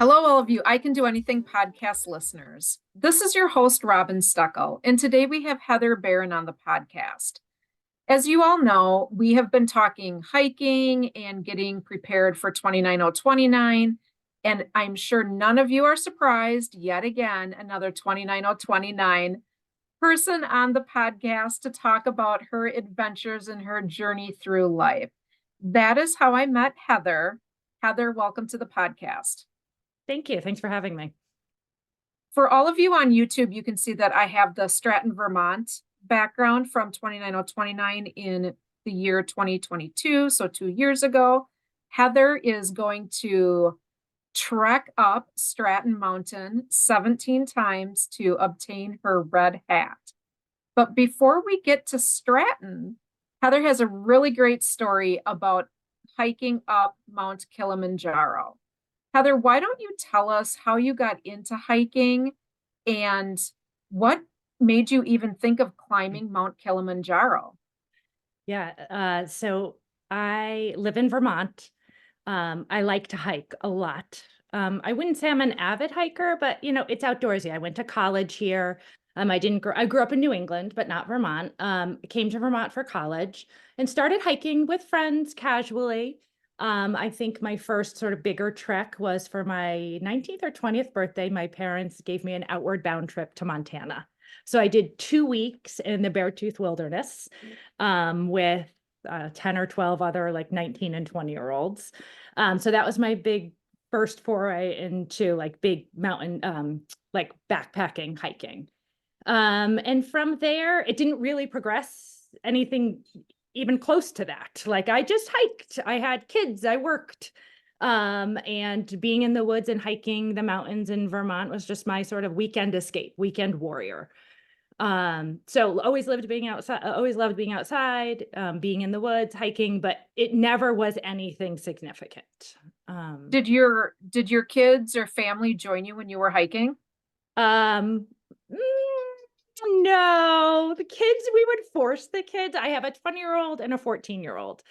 Hello, all of you I Can Do Anything podcast listeners. This is your host, Robin Stuckel, and today we have Heather Barron on the podcast. As you all know, we have been talking hiking and getting prepared for 29029, and I'm sure none of you are surprised yet again, another 29029 person on the podcast to talk about her adventures and her journey through life. That is how I met Heather. Heather, welcome to the podcast. Thank you. Thanks for having me. For all of you on YouTube, you can see that I have the Stratton, Vermont background from 29029 in the year 2022, so 2 years ago. Heather is going to trek up Stratton Mountain 17 times to obtain her red hat. But before we get to Stratton, Heather has a really great story about hiking up Mount Kilimanjaro. Heather, why don't you tell us how you got into hiking and what made you even think of climbing Mount Kilimanjaro? So I live in Vermont. I like to hike a lot. I wouldn't say I'm an avid hiker, but it's outdoorsy. I went to college here. I grew up in New England, but not Vermont. Came to Vermont for college and started hiking with friends casually. I think my first sort of bigger trek was for my 19th or 20th birthday. My parents gave me an outward bound trip to Montana. So I did 2 weeks in the Beartooth Wilderness with 10 or 12 other like 19 and 20-year-olds. So that was my big first foray into like big mountain, like backpacking, hiking. And from there, it didn't really progress anything even close to that. Like I just hiked, I had kids, I worked. And being in the woods and hiking the mountains in Vermont was just my sort of weekend escape, weekend warrior. So always loved being outside, being in the woods, hiking, but it never was anything significant. Did your kids or family join you when you were hiking? Um, mm, no, we would force the kids. I have a 20-year-old and a 14-year-old.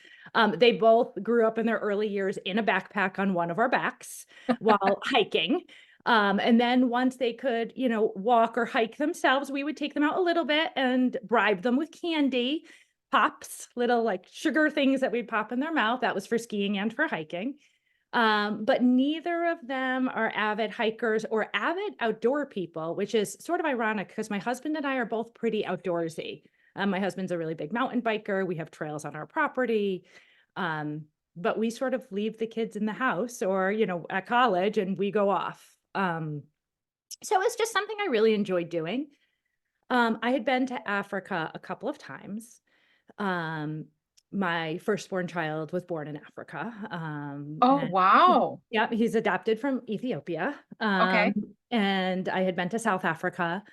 They both grew up in their early years in a backpack on one of our backs while hiking. And then once they could, walk or hike themselves, we would take them out a little bit and bribe them with candy, pops, little like sugar things that we'd pop in their mouth. That was for skiing and for hiking. But neither of them are avid hikers or avid outdoor people, which is sort of ironic because my husband and I are both pretty outdoorsy. My husband's a really big mountain biker. We have trails on our property. But we sort of leave the kids in the house or, at college and we go off. So it's just something I really enjoyed doing. I had been to Africa a couple of times. My firstborn child was born in Africa. Oh, wow. Yeah, he's adopted from Ethiopia. Okay. And I had been to South Africa.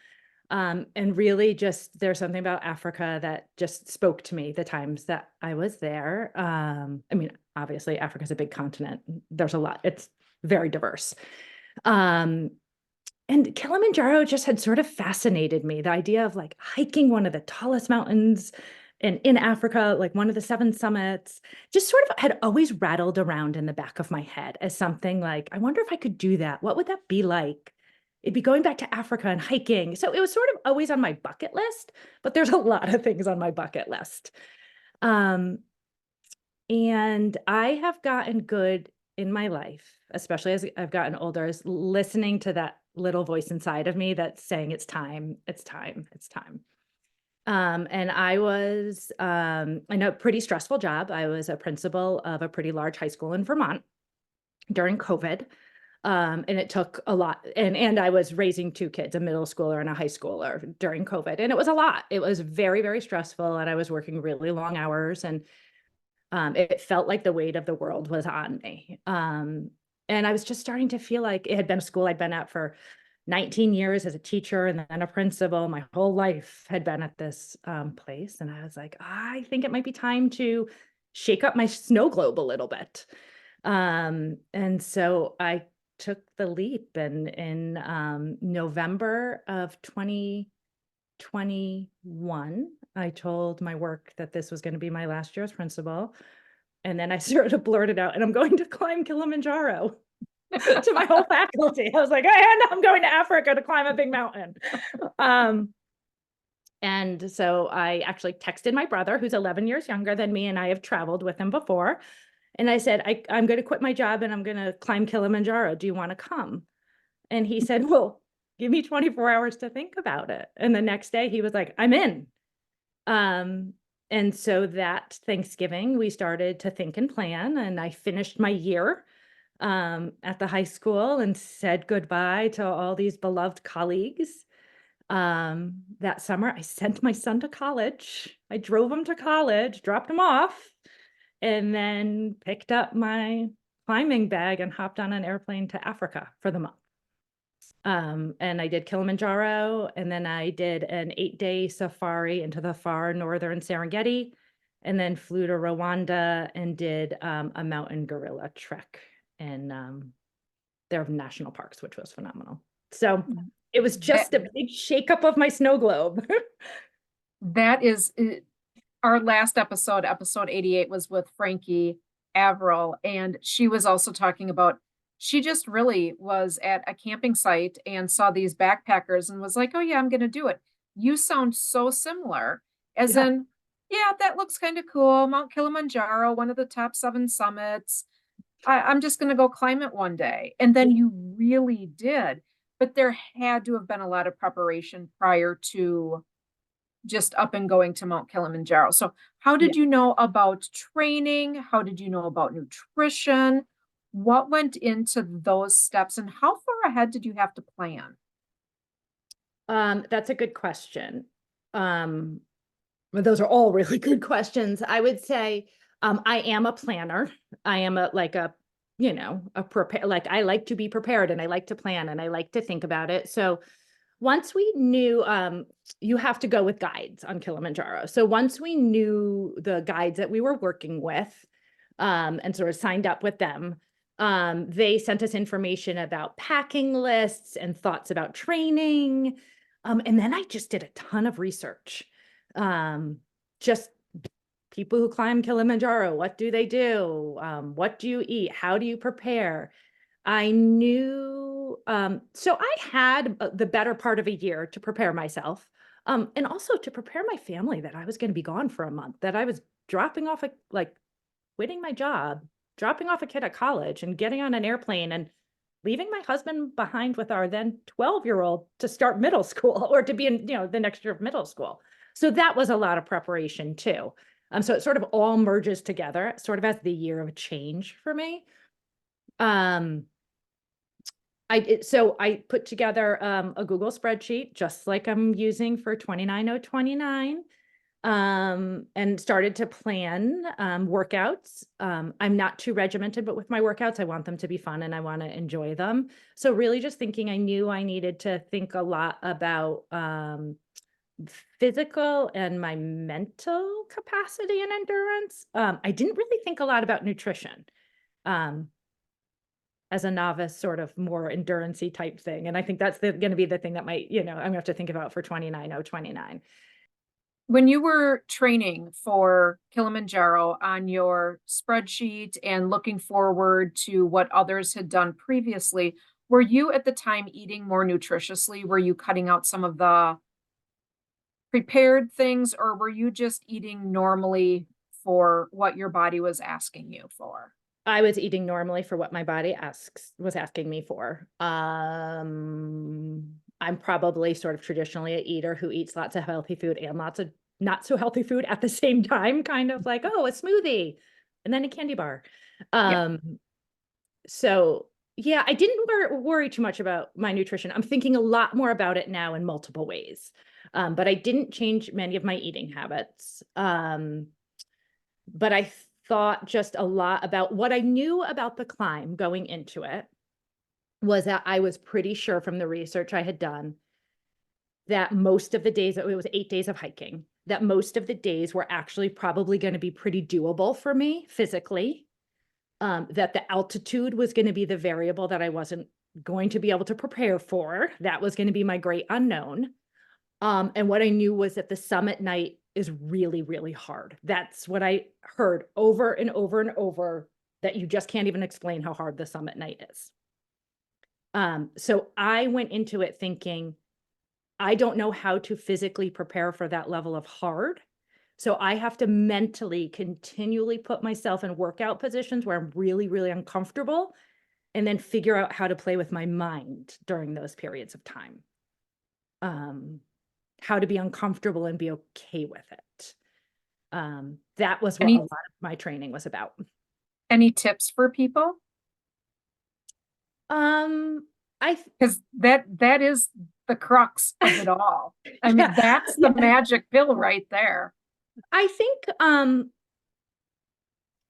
And really just there's something about Africa that just spoke to me the times that I was there. I mean, obviously Africa's a big continent. There's a lot, it's very diverse. And Kilimanjaro just had sort of fascinated me. The idea of like hiking one of the tallest mountains in Africa, like one of the seven summits, just sort of had always rattled around in the back of my head as something like, I wonder if I could do that. What would that be like? It'd be going back to Africa and hiking. So it was sort of always on my bucket list, but there's a lot of things on my bucket list. And I have gotten good in my life, especially as I've gotten older, is listening to that little voice inside of me that's saying it's time, it's time, it's time. And I was in a pretty stressful job. I was a principal of a pretty large high school in Vermont during COVID. And it took a lot. And I was raising two kids, a middle schooler and a high schooler during COVID. And it was a lot. It was very, very stressful. And I was working really long hours. And it felt like the weight of the world was on me. And I was just starting to feel like it had been a school I'd been at for 19 years as a teacher and then a principal. My whole life had been at this place. And I was like, I think it might be time to shake up my snow globe a little bit. And so I took the leap, and in November of 2021, I told my work that this was going to be my last year as principal. And then I sort of blurted out, and I'm going to climb Kilimanjaro. to my whole faculty. I was like, and I'm going to Africa to climb a big mountain. And so I actually texted my brother, who's 11 years younger than me, and I have traveled with him before. And I said, I'm going to quit my job and I'm going to climb Kilimanjaro. Do you want to come? And he said, well, give me 24 hours to think about it. And the next day he was like, I'm in. And so that Thanksgiving, we started to think and plan, and I finished my year at the high school and said goodbye to all these beloved colleagues. That summer, I sent my son to college. I drove him to college, dropped him off, and then picked up my climbing bag and hopped on an airplane to Africa for the month. And I did Kilimanjaro, and then I did an 8-day safari into the far northern Serengeti, and then flew to Rwanda and did a mountain gorilla trek in their national parks, which was phenomenal. So it was just a big shakeup of my snow globe. That is our last episode, episode 88, was with Frankie Averill, and she was also talking about, she just really was at a camping site and saw these backpackers and was like, oh yeah, I'm going to do it. You sound so similar, as Yeah. in, yeah, that looks kind of cool. Mount Kilimanjaro, one of the top 7 summits. I'm just going to go climb it one day. And then you really did. But there had to have been a lot of preparation prior to just up and going to Mount Kilimanjaro. So how did you know about training? How did you know about nutrition? What went into those steps, and how far ahead did you have to plan? That's a good question. Well, those are all really good questions. I would say I am a planner. I am a prepare, like I like to be prepared and I like to plan and I like to think about it. So once we knew, you have to go with guides on Kilimanjaro. So once we knew the guides that we were working with, and sort of signed up with them, they sent us information about packing lists and thoughts about training. And then I just did a ton of research. Just people who climb Kilimanjaro, what do they do? What do you eat? How do you prepare? I knew, so I had the better part of a year to prepare myself, and also to prepare my family that I was going to be gone for a month, that I was dropping off, quitting my job, dropping off a kid at college and getting on an airplane and leaving my husband behind with our then 12-year-old to start middle school or to be in, the next year of middle school. So that was a lot of preparation too. So it sort of all merges together, sort of as the year of change for me. So I put together a Google spreadsheet, just like I'm using for 29029, and started to plan workouts. I'm not too regimented, but with my workouts, I want them to be fun and I want to enjoy them. So really just thinking, I knew I needed to think a lot about physical and my mental capacity and endurance. I didn't really think a lot about nutrition. As a novice, sort of more endurance-y type thing. And I think that's going to be the thing that might, I'm going to have to think about for 29029. When you were training for Kilimanjaro on your spreadsheet and looking forward to what others had done previously, were you at the time eating more nutritiously? Were you cutting out some of the prepared things, or were you just eating normally for what your body was asking you for? I was eating normally for what my body was asking me for. I'm probably sort of traditionally a eater who eats lots of healthy food and lots of not so healthy food at the same time, kind of like, oh, a smoothie and then a candy bar. So yeah, I didn't worry too much about my nutrition. I'm thinking a lot more about it now in multiple ways. But I didn't change many of my eating habits. But I thought just a lot about what I knew about the climb going into it was that I was pretty sure from the research I had done that most of the days, it was 8 days of hiking, that most of the days were actually probably going to be pretty doable for me physically. That the altitude was going to be the variable that I wasn't going to be able to prepare for. That was going to be my great unknown. And what I knew was that the summit night is really, really hard. That's what I heard over and over and over, that you just can't even explain how hard the summit night is. So I went into it thinking, I don't know how to physically prepare for that level of hard. So I have to mentally continually put myself in workout positions where I'm really, really uncomfortable and then figure out how to play with my mind during those periods of time. Um, how to be uncomfortable and be okay with it. That was what a Any, lot of my training was about. any tips for people? Um, I th Because that is the crux of it all. I mean, yeah, that's the yeah, magic pill right there. I think,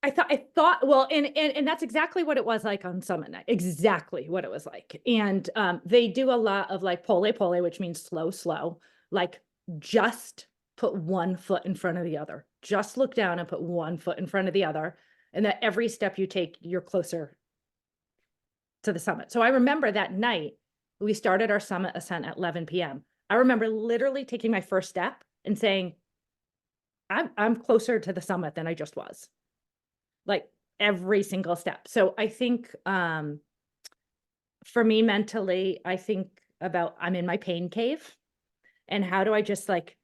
I thought well, and that's exactly what it was like on Summit Night, exactly what it was like. And, they do a lot of like pole pole, which means slow, slow, like just put one foot in front of the other. Just look down and put one foot in front of the other, and that every step you take, you're closer to the summit. So I remember that night, we started our summit ascent at 11 PM. I remember literally taking my first step and saying, I'm closer to the summit than I just was. Like every single step. So I think for me mentally, I think about I'm in my pain cave and how do I just like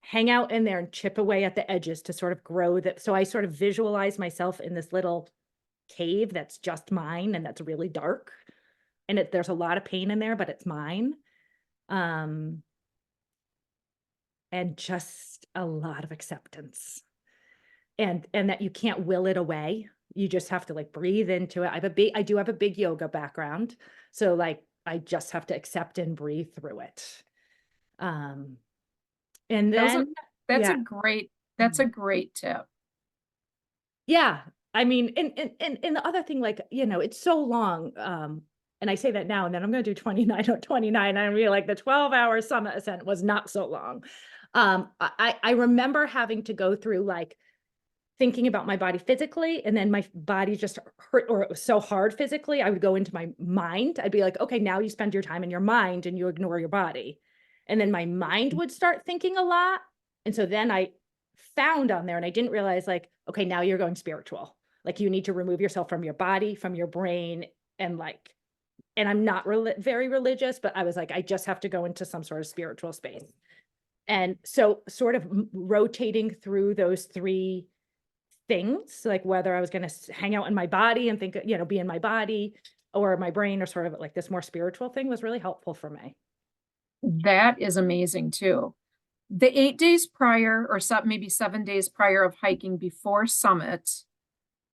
hang out in there and chip away at the edges to sort of grow that. So I sort of visualize myself in this little cave that's just mine and that's really dark. And there's a lot of pain in there, but it's mine. Um, and just a lot of acceptance. And that you can't will it away. You just have to like breathe into it. I do have a big yoga background. So like I just have to accept and breathe through it. Um, and Those are, then that's a yeah. great, that's Mhm. a great tip. Yeah. I mean, and the other thing, like, it's so long. And I say that now, and then I'm gonna do 29 or 29. And I mean, like the 12-hour summit ascent was not so long. I remember having to go through like thinking about my body physically, and then my body just hurt, or it was so hard physically, I would go into my mind. I'd be like, okay, now you spend your time in your mind and you ignore your body. And then my mind would start thinking a lot. And so then I found on there, and I didn't realize, like, okay, now you're going spiritual. Like you need to remove yourself from your body, from your brain, and like, and I'm not very religious, but I was like, I just have to go into some sort of spiritual space. And so sort of rotating through those three things, like whether I was going to hang out in my body and think, be in my body or my brain, or sort of like this more spiritual thing, was really helpful for me. That is amazing too. The 8 days prior, or some, maybe 7 days prior of hiking before summit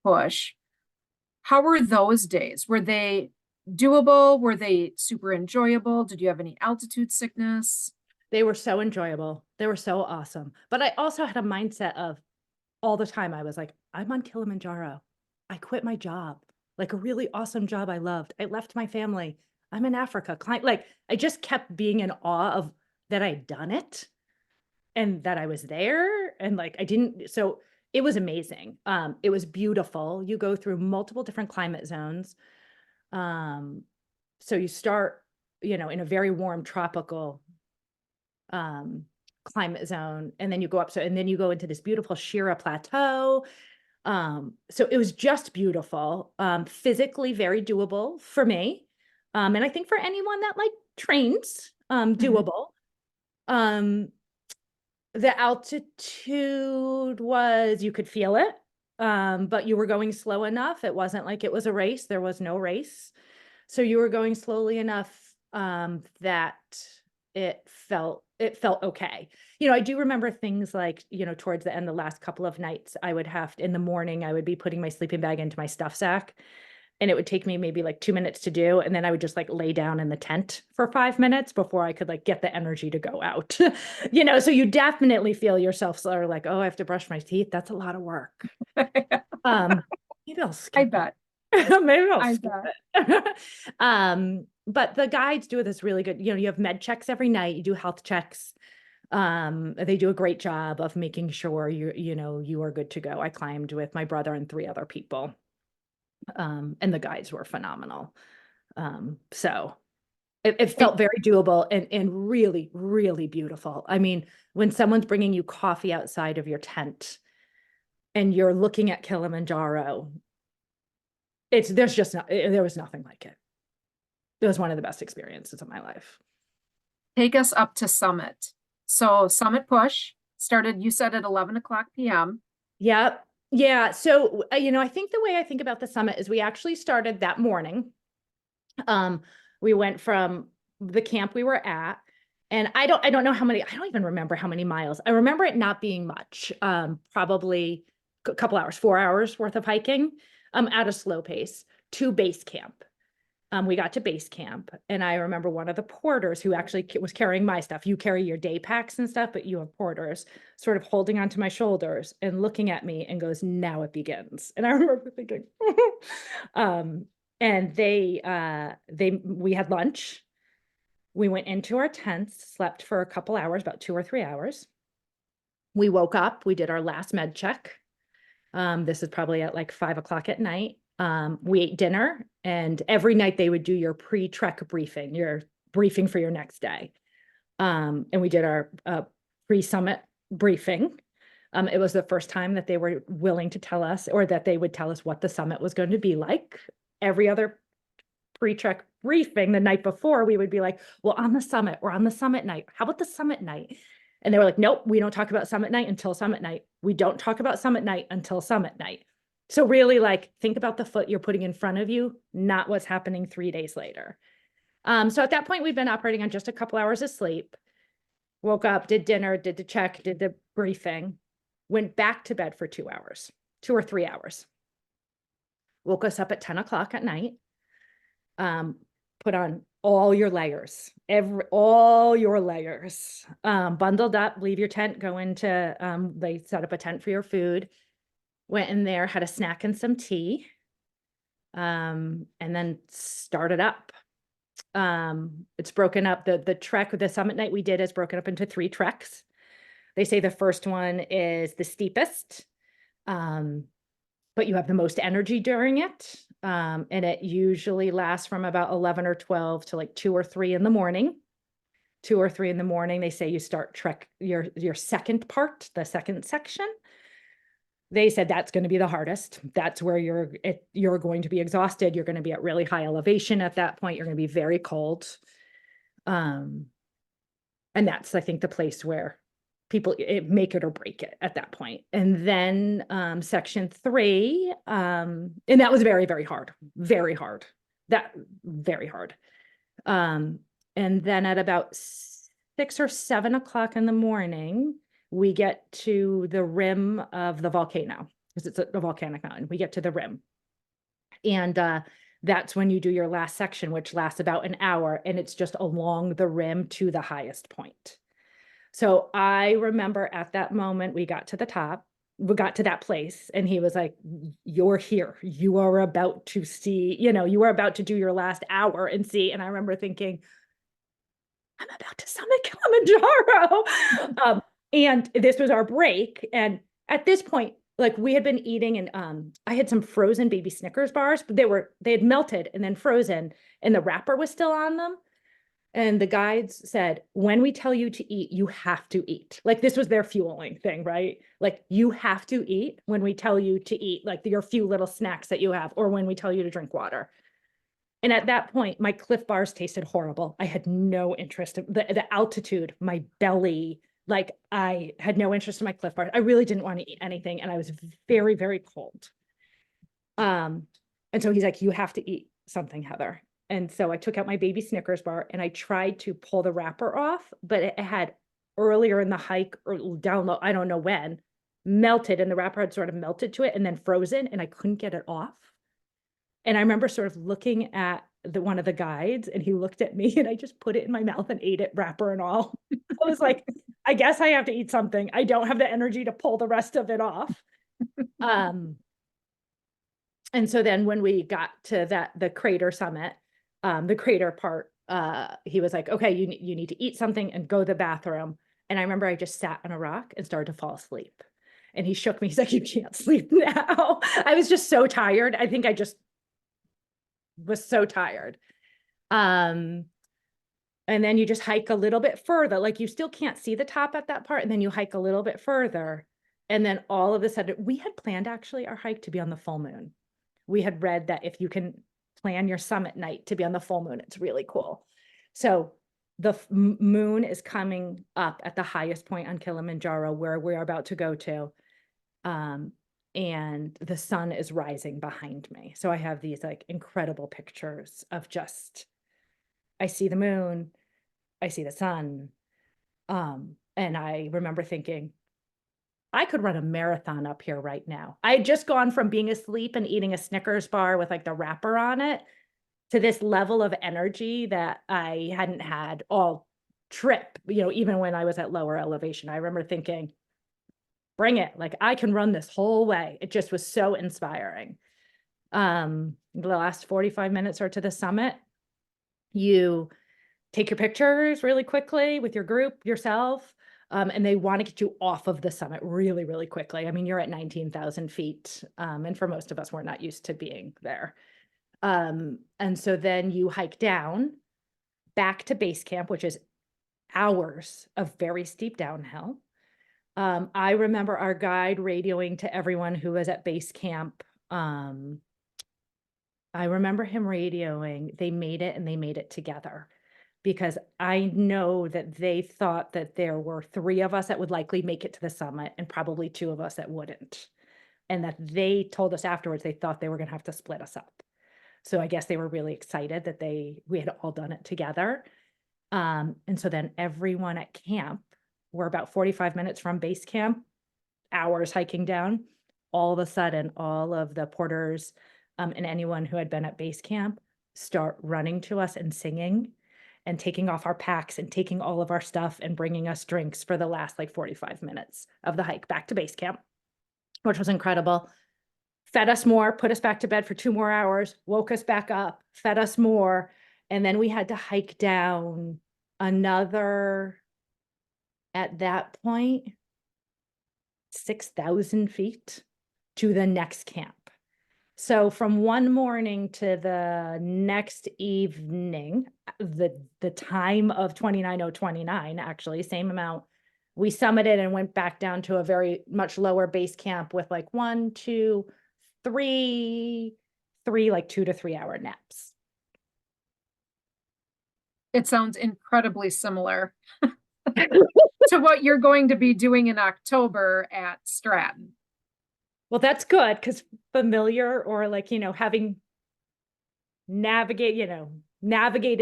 push, how were those days? Were they doable? Were they super enjoyable? Did you have any altitude sickness? They were so enjoyable. They were so awesome. But I also had a mindset of all the time, I was like, I'm on Kilimanjaro. I quit my job, like a really awesome job I loved. I left my family. I'm in Africa. Like I just kept being in awe of that I'd done it and that I was there, and like I didn't, so it was amazing. It was beautiful. You go through multiple different climate zones. Um, so you start, in a very warm tropical um climate zone, and then you go up, and then you go into this beautiful Shira plateau. So it was just beautiful, physically very doable for me. And I think for anyone that like trains, Mhm. doable. Um, the altitude was, you could feel it, but you were going slow enough. It wasn't like it was a race. There was no race. So you were going slowly enough, that it felt okay. I do remember things like, towards the end, the last couple of nights, I would have in the morning, I would be putting my sleeping bag into my stuff sack, and it would take me maybe like 2 minutes to do. And then I would just like lay down in the tent for 5 minutes before I could like get the energy to go out. So you definitely feel yourself sort of like, oh, I have to brush my teeth. That's a lot of work. Um, maybe I'll I skip it. bet. Maybe I'll I skip bet. it. But the guides do this really good, you have med checks every night, you do health checks. They do a great job of making sure you are good to go. I climbed with my brother and three other people. And the guides were phenomenal. So it It, felt very doable and really, really beautiful. I mean, when someone's bringing you coffee outside of your tent and you're looking at Kilimanjaro, there was nothing like it. It was one of the best experiences of my life. Take us up to summit. So summit push started, you said at 11 o'clock PM. Yep. Yeah. So, I think the way I think about the summit is we actually started that morning. We went from the camp we were at, and I don't know how many, I don't even remember how many miles. I remember it not being much, probably a couple hours, 4 hours worth of hiking, at a slow pace to base camp. We got to base camp, and I remember one of the porters who actually was carrying my stuff. You carry your day packs and stuff, but you have porters sort of holding onto my shoulders and looking at me and goes, "Now it begins." And I remember thinking, um, and we had lunch. We went into our tents, slept for a couple hours, about 2 or 3 hours. We woke up, we did our last med check. This is probably at like 5 o'clock at night. We ate dinner, and every night they would do your pre-trek briefing, your briefing for your next day. And we did our pre-summit briefing. It was the first time that they were willing to tell us, or that they would tell us what the summit was going to be like. Every other pre-trek briefing the night before, we would be like, well, on the summit, or on the summit night, how about the summit night? And they were like, nope, we don't talk about summit night until summit night. We don't talk about summit night until summit night. So really, like, think about the foot you're putting in front of you, not what's happening 3 days later. So at that point, we'd been operating on just a couple hours of sleep. Woke up, did dinner, did the check, did the briefing, went back to bed for 2 hours, 2 or 3 hours. Woke us up at 10 o'clock at night. Put on all your layers, all your layers, bundled up, leave your tent, go into, they set up a tent for your food, went in there, had a snack and some tea, and then started up. It's broken up, the trek, the summit night we did is broken up into 3 treks. They say the first one is the steepest, but you have the most energy during it. And it usually lasts from about 11 or 12 to like 2 or 3 in the morning. 2 or 3 in the morning, they say you start trek your second part, the second section. They said that's going to be the hardest. That's where you're going to be exhausted. You're going to be at really high elevation at that point. You're going to be very cold. And that's, I think, the place where people make it or break it at that point. And then section 3, and that was very, very hard, very hard. That very hard. And then at about 6 or 7 o'clock in the morning, we get to the rim of the volcano, because it's a volcanic mountain. We get to the rim. And that's when you do your last section, which lasts about an hour, and it's just along the rim to the highest point. So I remember at that moment, we got to the top, we got to that place, and he was like, you're here. You are about to see, you are about to do your last hour and see. And I remember thinking, I'm about to summit Kilimanjaro. And this was our break. And at this point, like, we had been eating, and I had some frozen baby Snickers bars, but they had melted and then frozen, and the wrapper was still on them. And the guides said, when we tell you to eat, you have to eat. Like, this was their fueling thing, right? Like, you have to eat when we tell you to eat, like your few little snacks that you have, or when we tell you to drink water. And at that point, my Cliff Bars tasted horrible. I had no interest in the altitude, my belly, like, I had no interest in my Cliff Bars. I really didn't want to eat anything, and I was very, very cold. And so he's like, you have to eat something, Heather. And so I took out my baby Snickers bar, and I tried to pull the wrapper off, but it had earlier in the hike, or down low, I don't know when, melted, and the wrapper had sort of melted to it and then frozen, and I couldn't get it off. And I remember sort of looking at one of the guides, and he looked at me, and I just put it in my mouth and ate it, wrapper and all. I was like, I guess I have to eat something. I don't have the energy to pull the rest of it off. And so then when we got to the crater summit, the crater part, he was like, okay, you need to eat something and go to the bathroom. And I remember I just sat on a rock and started to fall asleep. And he shook me. He's like, you can't sleep now. I was just so tired. I think I just was so tired. And then you just hike a little bit further. Like, you still can't see the top at that part. And then you hike a little bit further. And then all of a sudden, we had planned actually our hike to be on the full moon. We had read that if you can plan your summit night to be on the full moon. It's really cool. So the moon is coming up at the highest point on Kilimanjaro where we're about to go to. And the sun is rising behind me. So I have these like incredible pictures of just, I see the moon, I see the sun. And I remember thinking, I could run a marathon up here right now. I had just gone from being asleep and eating a Snickers bar with like the wrapper on it to this level of energy that I hadn't had all trip, even when I was at lower elevation. I remember thinking, bring it. Like I can run this whole way. It just was so inspiring. The last 45 minutes are to the summit. You take your pictures really quickly with your group, yourself. And they want to get you off of the summit really, really quickly. I mean, you're at 19,000 feet. And for most of us, we're not used to being there. And so then you hike down back to base camp, which is hours of very steep downhill. I remember our guide radioing to everyone who was at base camp. I remember him radioing, they made it and they made it together, because I know that they thought that there were 3 of us that would likely make it to the summit and probably 2 of us that wouldn't. And that they told us afterwards, they thought they were going to have to split us up. So I guess they were really excited that we had all done it together. And so then everyone at camp, we're about 45 minutes from base camp, hours hiking down. All of a sudden, all of the porters and anyone who had been at base camp start running to us and singing and taking off our packs and taking all of our stuff and bringing us drinks for the last like 45 minutes of the hike back to base camp, which was incredible. Fed us more, put us back to bed for 2 more hours, woke us back up, fed us more. And then we had to hike down another, at that point, 6,000 feet to the next camp. So from one morning to the next evening, the time of 29,029, actually, same amount, we summited and went back down to a very much lower base camp with like 1, 2, 3 like 2 to 3 hour naps. It sounds incredibly similar to what you're going to be doing in October at Stratton. Well, that's good, because familiar or like, having navigated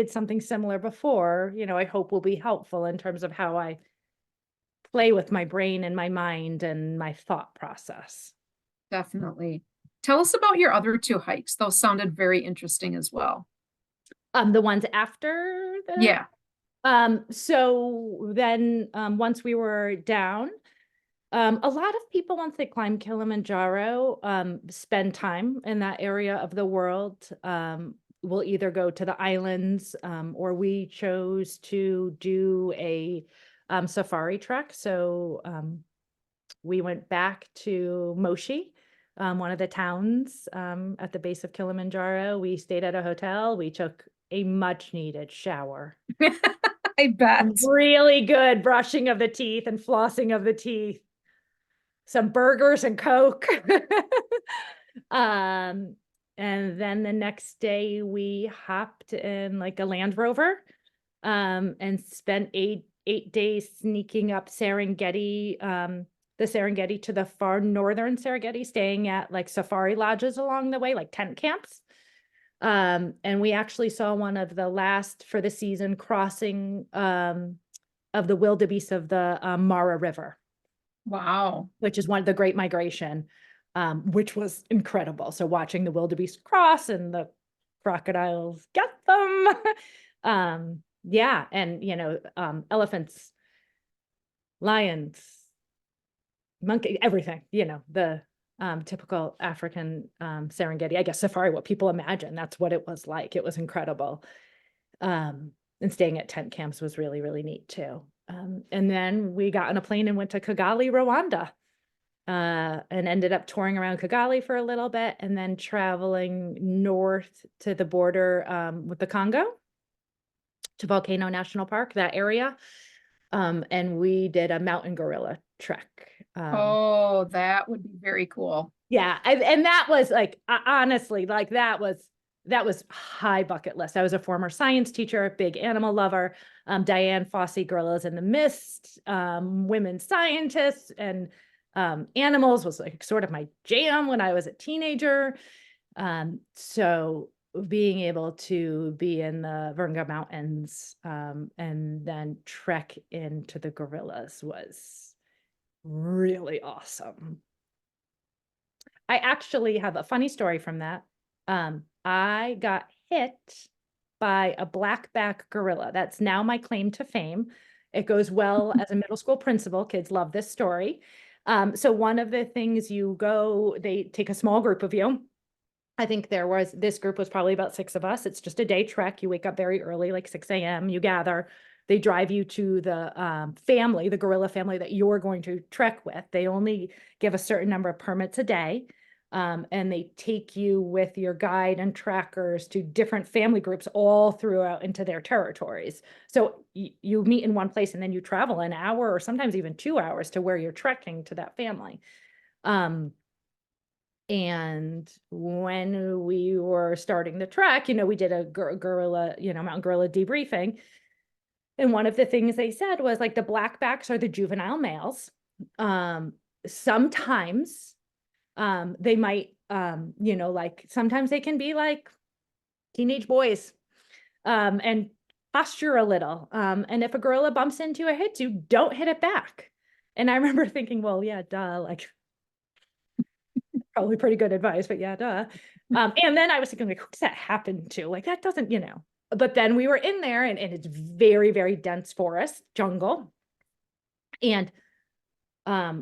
something similar before, I hope will be helpful in terms of how I play with my brain and my mind and my thought process. Definitely. Tell us about your other 2 hikes. Those sounded very interesting as well. The ones after the Yeah. So then once we were down, a lot of people, once they climb Kilimanjaro, spend time in that area of the world. We'll either go to the islands, or we chose to do a safari trek. So we went back to Moshi, one of the towns at the base of Kilimanjaro. We stayed at a hotel. We took a much needed shower. I bet. Really good brushing of the teeth and flossing of the teeth. Some burgers and Coke. And then the next day we hopped in like a Land Rover and spent 8 days sneaking up Serengeti, the Serengeti to the far northern Serengeti, staying at like safari lodges along the way, like tent camps. And we actually saw one of the last for the season crossing of the wildebeest of the Mara River. Wow. Which is one of the Great Migration, which was incredible. So watching the wildebeest cross and the crocodiles get them. Yeah. And, elephants, lions, monkey, everything, the typical African Serengeti, I guess safari, what people imagine. That's what it was like. It was incredible. And staying at tent camps was really, really neat too. And then we got on a plane and went to Kigali, Rwanda, and ended up touring around Kigali for a little bit and then traveling north to the border with the Congo to Volcano National Park, that area. And we did a mountain gorilla trek. Oh, that would be very cool. Yeah. And that was like, honestly, like that was that was high bucket list. I was a former science teacher, big animal lover. Diane Fossey, Gorillas in the Mist, women scientists, and animals was like sort of my jam when I was a teenager. So being able to be in the Virunga Mountains and then trek into the gorillas was really awesome. I actually have a funny story from that. I got hit by a blackback gorilla. That's now my claim to fame. It goes well as a middle school principal. Kids love this story. So one of the things they take a small group of you. I think this group was probably about 6 of us. It's just a day trek. You wake up very early, like 6 a.m. You gather. They drive you to the family, the gorilla family that you're going to trek with. They only give a certain number of permits a day. And they take you with your guide and trackers to different family groups all throughout into their territories. So you meet in one place and then you travel an hour or sometimes even 2 hours to where you're trekking to that family. And when we were starting the trek, we did a gorilla, mountain gorilla debriefing. And one of the things they said was like the blackbacks are the juvenile males. Sometimes they might, like sometimes they can be like teenage boys and posture a little. And if a gorilla bumps into or hits you, don't hit it back. And I remember thinking, well, yeah, duh, like probably pretty good advice, but yeah, duh. And then I was thinking, like, who does that happen to? Like, that doesn't, But then we were in there and it's very, very dense forest, jungle. And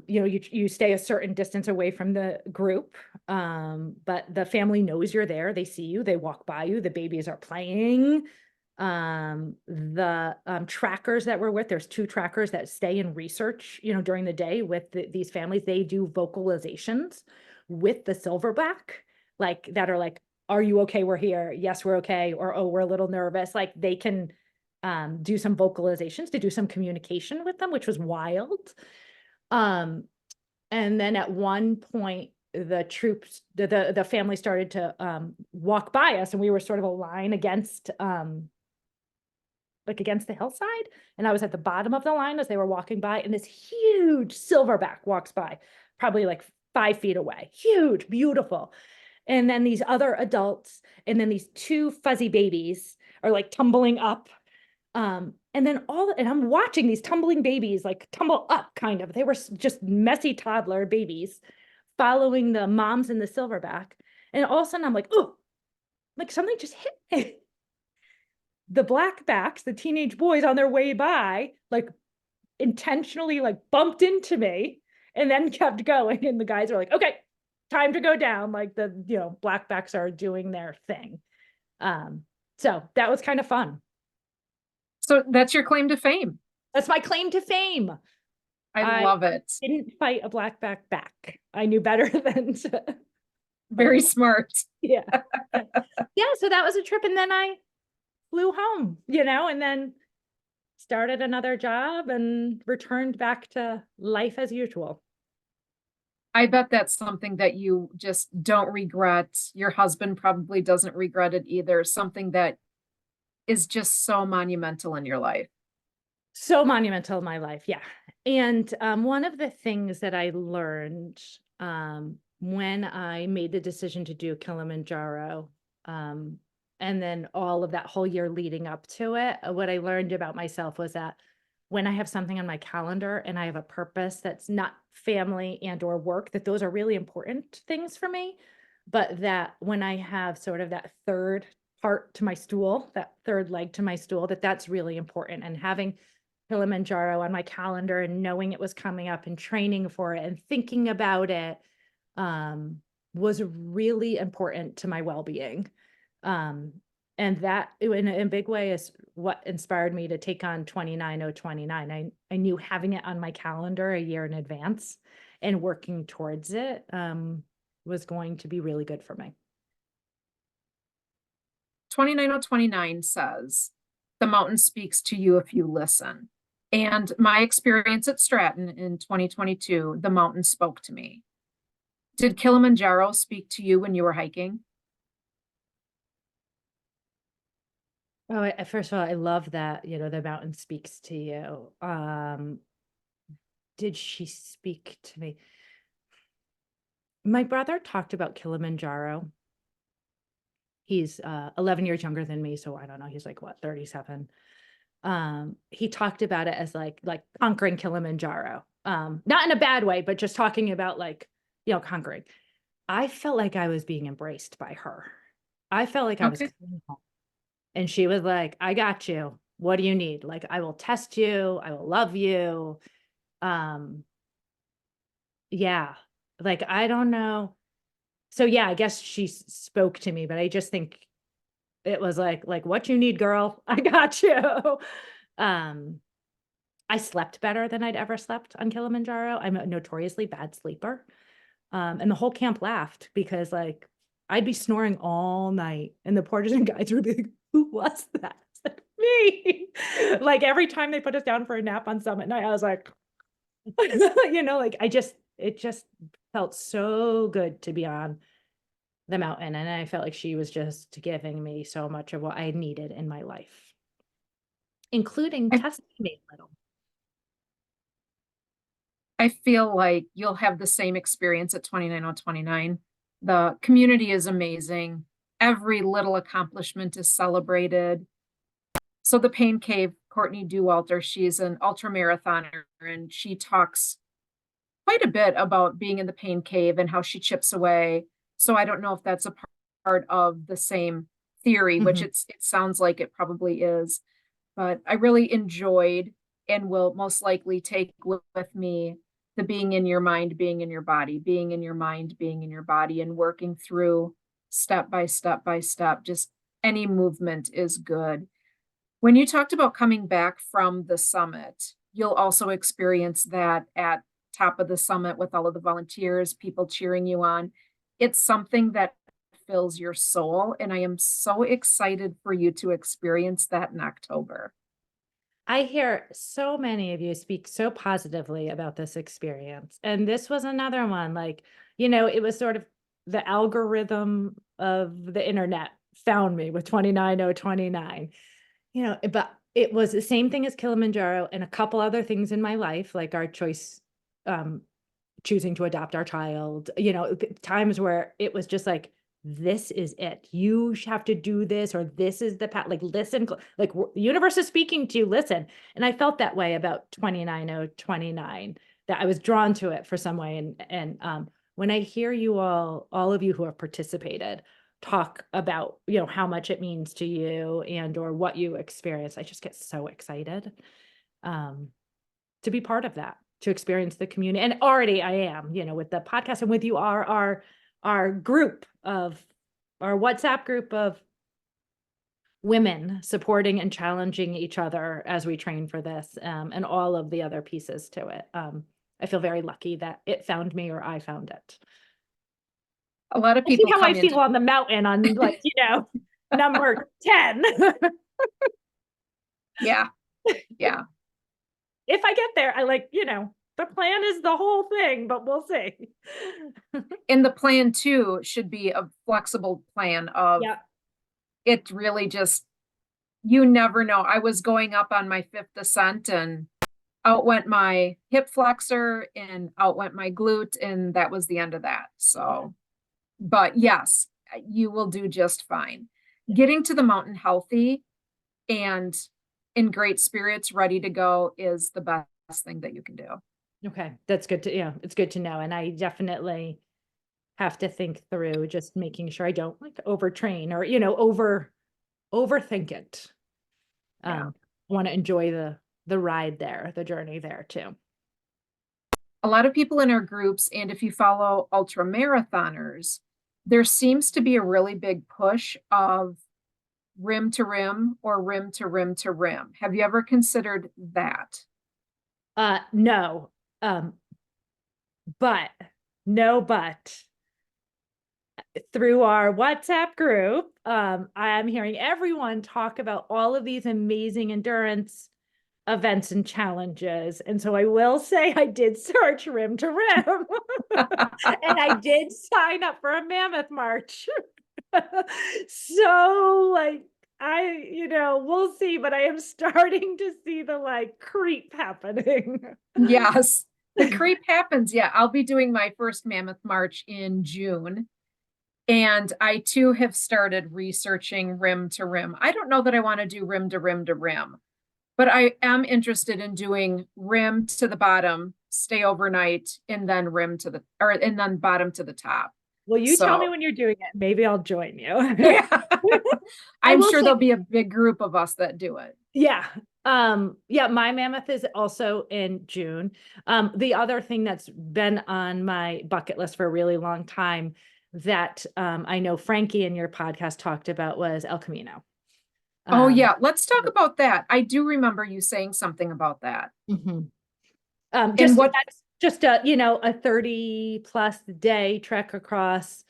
you stay a certain distance away from the group, but the family knows you're there. They see you, they walk by you, the babies are playing. The trackers that we're with, there's 2 trackers that stay and research, during the day with these families. They do vocalizations with the silverback, like that are like, are you okay? We're here. Yes, we're okay. Or, oh, we're a little nervous. Like they can do some vocalizations to do some communication with them, which was wild. And then at one point, the troops, the family started to walk by us, and we were sort of a line against against the hillside. And I was at the bottom of the line as they were walking by, and this huge silverback walks by, probably like 5 feet away. Huge, beautiful. And then these other adults, and then these 2 fuzzy babies are like tumbling up. And then and I'm watching these tumbling babies like tumble up, kind of. They were just messy toddler babies following the moms in the silverback. And all of a sudden I'm like, oh, like something just hit me. The blackbacks, the teenage boys on their way by, like intentionally like bumped into me and then kept going. And the guys are like, okay, time to go down. Like the, blackbacks are doing their thing. So that was kind of fun. So that's your claim to fame. That's my claim to fame. I love it. Didn't fight a blackback back. I knew better than to. Very smart. Yeah. Yeah. So that was a trip. And then I flew home, and then started another job and returned back to life as usual. I bet that's something that you just don't regret. Your husband probably doesn't regret it either. Something that is just so monumental in your life. So monumental in my life. Yeah. And one of the things that I learned when I made the decision to do Kilimanjaro, and then all of that whole year leading up to it, what I learned about myself was that when I have something on my calendar and I have a purpose that's not family and or work, that those are really important things for me. But that when I have sort of that third part to my stool, that third leg to my stool, that's really important. And having Kilimanjaro on my calendar and knowing it was coming up and training for it and thinking about it was really important to my well-being. And that in a big way is what inspired me to take on 29029. I knew having it on my calendar a year in advance and working towards it was going to be really good for me. 29029 says, the mountain speaks to you if you listen. And my experience at Stratton in 2022, the mountain spoke to me. Did Kilimanjaro speak to you when you were hiking? Oh, first of all, I love that, the mountain speaks to you. Did she speak to me? My brother talked about Kilimanjaro. He's 11 years younger than me, so I don't know, he's like what, 37. He talked about it as like conquering Kilimanjaro. Not in a bad way, but just talking about like, conquering. I felt like I was being embraced by her. I felt like I was Okay. coming home. And she was like, I got you. What do you need? Like, I will test you. I will love you. Um, yeah. Like, I don't know. So yeah, I guess she spoke to me, but I just think it was like what you need, girl. I got you. Um, I slept better than I'd ever slept on Kilimanjaro. I'm a notoriously bad sleeper. And the whole camp laughed because like I'd be snoring all night and the porters and guides would be like, who was that? It's like, me. Like every time they put us down for a nap on summit night, I was like, like it just felt so good to be on the mountain. And I felt like she was just giving me so much of what I needed in my life, including I, testing me a little. I feel like you'll have the same experience at 29029. The community is amazing. Every little accomplishment is celebrated. So the Pain Cave, Courtney Dewalter, she's an ultra marathoner and she talks quite a bit about being in the Pain Cave and how she chips away. So I don't know if that's a part of the same theory, which Mhm. it sounds like it probably is. But I really enjoyed and will most likely take with me the being in your mind, being in your body, being in your mind, being in your body, and working through step by step by step. Just any movement is good. When you talked about coming back from the summit, you'll also experience that at top of the summit with all of the volunteers, people cheering you on. It's something that fills your soul, and I am so excited for you to experience that in October. I hear so many of you speak so positively about this experience. And this was another one, like, it was sort of the algorithm of the internet found me with 29029. But it was the same thing as Kilimanjaro and a couple other things in my life, like our choice, um, choosing to adopt our child, times where it was just like, this is it. You have to do this, or this is the path. Like, listen, like the universe is speaking to you, listen. And I felt that way about 29029, that I was drawn to it for some way. And when I hear you all of you who have participated, talk about, how much it means to you and or what you experience, I just get so excited. Um, to be part of that, to experience the community. And already I am, with the podcast and with you, our group of our WhatsApp group of women supporting and challenging each other as we train for this, and all of the other pieces to it. I feel very lucky that it found me or I found it. A lot of I see people how I come feel into, on the mountain on like, number 10. yeah, yeah. If I get there, I like, the plan is the whole thing, but we'll see. And the plan too should be a flexible plan of Yeah. it really just, you never know. I was going up on my fifth ascent and out went my hip flexor and out went my glute, and that was the end of that. So, but yes, you will do just fine. Yeah. Getting to the mountain healthy and in great spirits, ready to go is the best thing that you can do. Okay. That's good to, it's good to know. And I definitely have to think through just making sure I don't like overtrain or, overthink it. Yeah. Want to enjoy the ride there, the journey there too. A lot of people in our groups, and if you follow ultra marathoners, there seems to be a really big push of rim to rim or rim to rim to rim. Have you ever considered that? No. Um, but no, but through our WhatsApp group, I'm hearing everyone talk about all of these amazing endurance events and challenges. And so I will say I did search rim to rim and I did sign up for a mammoth march. So like we'll see, but I am starting to see the like creep happening. Yes, the creep happens. Yeah, I'll be doing my first Mammoth March in June. And I too have started researching rim to rim. I don't know that I want to do rim to rim to rim, but I am interested in doing rim to the bottom, stay overnight, and then and then bottom to the top. Well, you tell me So when you're doing it. Maybe I'll join you. yeah, I I'm will sure say, there'll be a big group of us that do it. yeah. Yeah, my mammoth is also in June. The other thing that's been on my bucket list for a really long time that I know Frankie in your podcast talked about was El Camino. Oh Um, yeah, let's talk about that. I do remember you saying something about that. mhm. And Just what that's just a 30 plus day trek across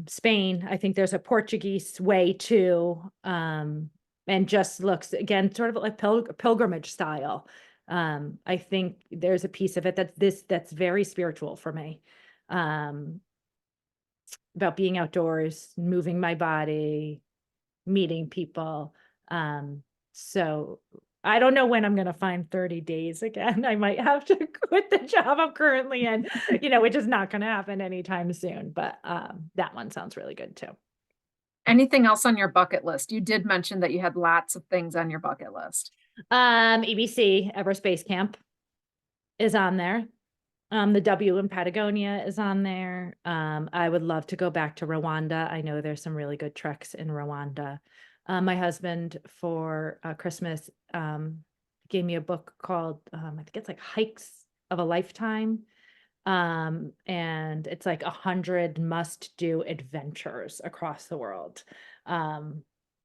Spain. I think there's a Portuguese way too. And just looks again sort of like pilgrimage style. I think there's a piece of it that's very spiritual for me. Um, about being outdoors, moving my body, meeting people. So I don't know when I'm going to find 30 days again. I might have to quit the job I'm currently in, which is not going to happen anytime soon. But that one sounds really good too. anything else on your bucket list? You did mention that you had lots of things on your bucket list. EBC, Everest Base Camp is on there. The W in Patagonia is on there. I would love to go back to Rwanda. I know there's some really good treks in Rwanda. My husband for Christmas gave me a book called I think it's like Hikes of a Lifetime. And it's like 100 must-do adventures across the world.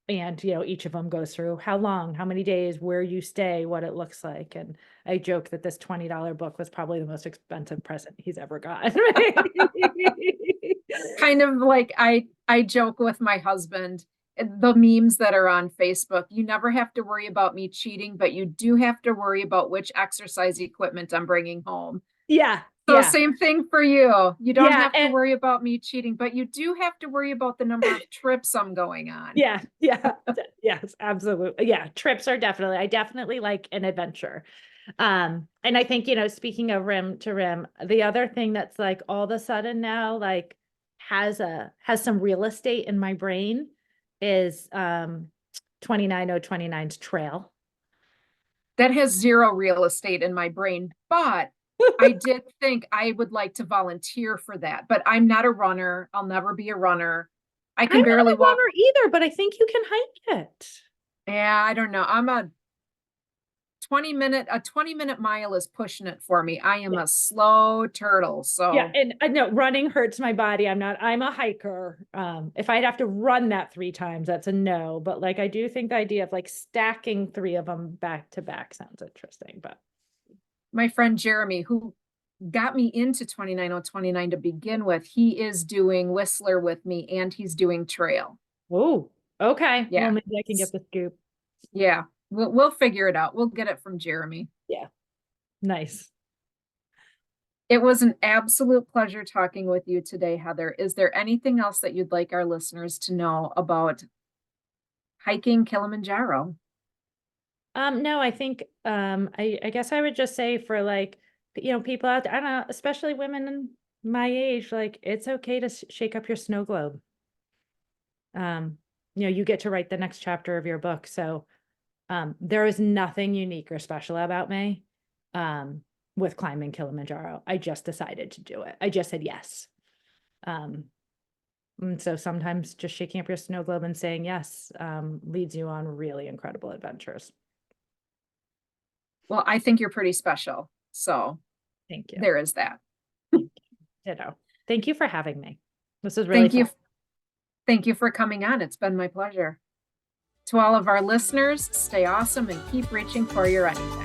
And each of them goes through how long, how many days, where you stay, what it looks like. And I joke that this $20 book was probably the most expensive present he's ever gotten. Kind of like I joke with my husband, the memes that are on Facebook, you never have to worry about me cheating, but you do have to worry about which exercise equipment I'm bringing home. Yeah, So yeah, same thing for you. You don't yeah. have to And worry about me cheating, but you do have to worry about the number of trips I'm going on. yeah, yeah, yes, absolutely. Yeah, trips are I definitely like an adventure. And I think, speaking of rim to rim, the other thing that's like all of a sudden now, like has some real estate in my brain is 29029's trail. That has zero real estate in my brain, but I did think I would like to volunteer for that, but I'm not a runner. I'll never be a runner. I I'm can not barely a walk. runner either, but I think you can hike it. Yeah, I don't know. I'm a 20-minute mile is pushing it for me. I am a slow turtle. Yeah, So and I know running hurts my body. I'm a hiker. If I'd have to run that 3 times, that's a no. But like I do think the idea of like stacking 3 of them back to back sounds interesting. But my friend Jeremy, who got me into 29029 to begin with, he is doing Whistler with me and he's doing trail. oh, okay. Well, Yeah. maybe I can get the scoop. Yeah. We'll figure it out. We'll get it from Jeremy. Yeah. Nice. It was an absolute pleasure talking with you today, Heather. Is there anything else that you'd like our listeners to know about hiking Kilimanjaro? No, I think I guess I would just say for like people out there, I don't know, especially women my age, like it's okay to shake up your snow globe. You get to write the next chapter of your book. So there is nothing unique or special about me with climbing Kilimanjaro. I just decided to do it. I just said yes. And so sometimes just shaking up your snow globe and saying yes leads you on really incredible adventures. Well, I think you're pretty special. So Thank you. there is that. Ditto. Thank you for having me. This is really fun. Thank you for coming on. It's been my pleasure. To all of our listeners, stay awesome and keep reaching for your anything.